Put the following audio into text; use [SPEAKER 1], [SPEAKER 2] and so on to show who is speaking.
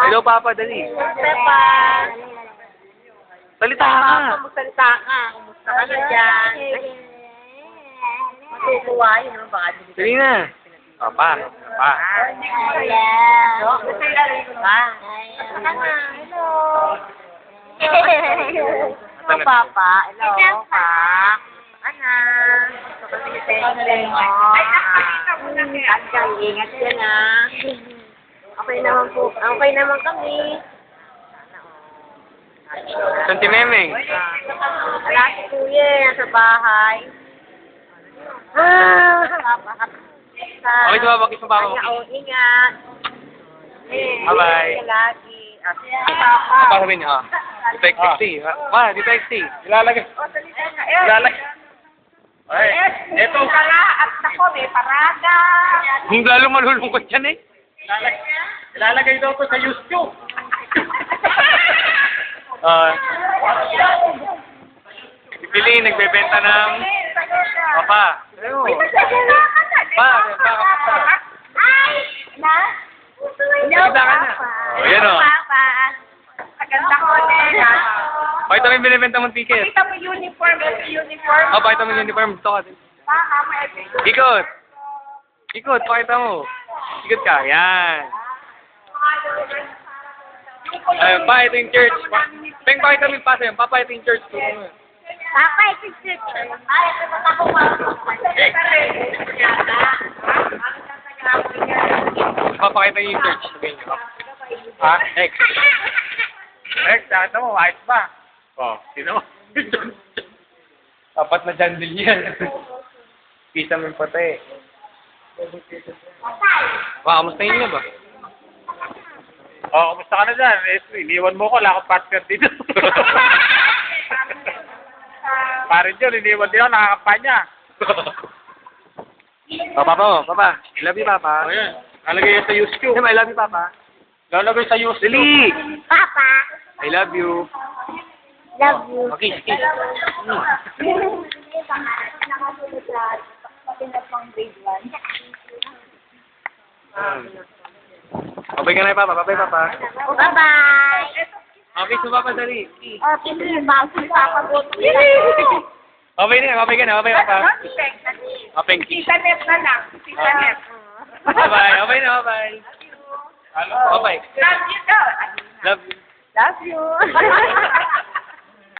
[SPEAKER 1] Hello, Papa, dali.
[SPEAKER 2] Pepa.
[SPEAKER 1] Salita ka.
[SPEAKER 2] Magsalita ka. Kumusta ka na dyan? Matutuwa yun, no? Baka hindi ka.
[SPEAKER 1] Dali na. Papa. Papa.
[SPEAKER 2] Hello. Pa. Hello. Hello, Papa. Hello, Pa. Ano? Gusto ko si Tengling mo. Ingat yan, ah. Okay naman po. Okay naman kami.
[SPEAKER 1] Saan si Memeng?
[SPEAKER 2] Wala si Kuya, nasa bahay.
[SPEAKER 1] Okay, sumabak. Sumabak.
[SPEAKER 2] Kanya, oh, ingat.
[SPEAKER 1] Bye-bye.
[SPEAKER 2] Lagi. Papa.
[SPEAKER 1] Papa sabihin niya, Detective C. Ma, Detective C. Ilalagay. Ilalagay. Ay, eto.
[SPEAKER 2] At ako, may parada.
[SPEAKER 1] Kung lalo malulungkot yan eh.
[SPEAKER 3] Ilalagay daw ko sa YouTube.
[SPEAKER 1] Pili, nagbebenta ng Papa. Ayun. Pa.
[SPEAKER 2] Ay! Na?
[SPEAKER 1] Salita ka na. Oh, yan o.
[SPEAKER 2] Papa. Maganda ko din.
[SPEAKER 1] Pakita mo yung binibenta mong ticket.
[SPEAKER 2] Kita mo uniform. Uniform.
[SPEAKER 1] Oh, pakita mo yung uniform. Gusto ko.
[SPEAKER 2] Papa, may
[SPEAKER 1] Ikot. Ikot, pakita mo. Ikot ka. Yan. Ayun, pa, ito yung church. Peng, pakita mo yung pasa yun. Papa, ito yung church.
[SPEAKER 2] Papa, ito yung Ay, ito na ako.
[SPEAKER 1] Papakita niyo yung church. Sabihin niyo. Ha? Next.
[SPEAKER 3] Next, nakita mo, ayos ba?
[SPEAKER 1] Oh, sino? Apat na chandelier. Pisa mo yung patay. Wow, kamusta yun na ba?
[SPEAKER 3] Oh, kumusta ka na dyan? Iniwan mo ko, wala akong partner dito. Parin yun, iniwan din ako, nakakampanya.
[SPEAKER 1] Oh, Papa mo. Papa. I love you, Papa.
[SPEAKER 3] O yan, nalagay yan sa YouTube.
[SPEAKER 1] I love you, Papa.
[SPEAKER 3] Lalagay sa YouTube.
[SPEAKER 1] Dali!
[SPEAKER 2] Papa,
[SPEAKER 1] I love you.
[SPEAKER 2] love you.
[SPEAKER 1] Okay, kiss. Babay ka na, Papa. Babay, Papa.
[SPEAKER 2] Bye-bye.
[SPEAKER 1] Okay, so Papa, dali.
[SPEAKER 2] Okay, bakit Papa go to
[SPEAKER 1] Babay na, babay ka na. Babay, Papa. Babay.
[SPEAKER 2] Net na lang. Net.
[SPEAKER 1] Bye-bye. Babay na, bye-bye. Bye-bye.
[SPEAKER 2] Love you daw.
[SPEAKER 1] Love you.
[SPEAKER 2] Love you.